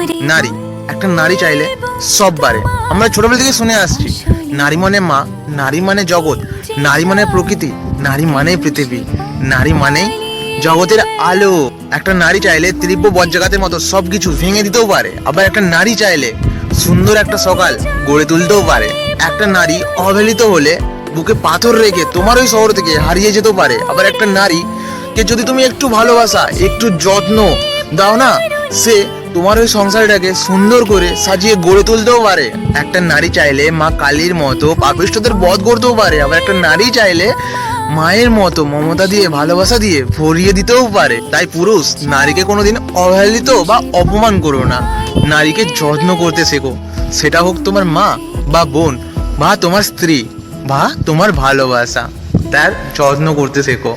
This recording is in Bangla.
নারী, একটা নারী চাইলে সব পারে। আমরা ছোটবেলা থেকে শুনে আসছি, নারী মানে মা, নারী মানে জগৎ, নারী মানে প্রকৃতি, নারী মানে পৃথিবী, নারী মানে জগতের আলো। একটা নারী চাইলে তীব্র বজ্রাঘাতের মতো সবকিছু ভেঙে দিতেও পারে। আবার একটা নারী চাইলে সুন্দর একটা সকাল গড়ে তুলতেও পারে। একটা নারী অবহেলিত হলে বুকে পাথর রেখে তোমার ওই শহর থেকে হারিয়ে যেতেও পারে। আবার একটা নারী কে যদি তুমি একটু ভালোবাসা, একটু যত্ন দাও না, সে তোমার ওই সংসারটাকে সুন্দর করে সাজিয়ে গড়ে তুলতেও পারে। একটা নারী চাইলে মা কালীর মতো পাপিষ্ঠদের বধ করতেও পারে। আবার একটা নারী চাইলে মায়ের মতো মমতা দিয়ে, ভালোবাসা দিয়ে ভরিয়ে দিতেও পারে। তাই পুরুষ, নারীকে কোনোদিন অবহেলিত বা অপমান করো না। নারীকে যত্ন করতে শেখো, সেটা হোক তোমার মা বা বোন বা তোমার স্ত্রী বা তোমার ভালোবাসা, তার যত্ন করতে শেখো।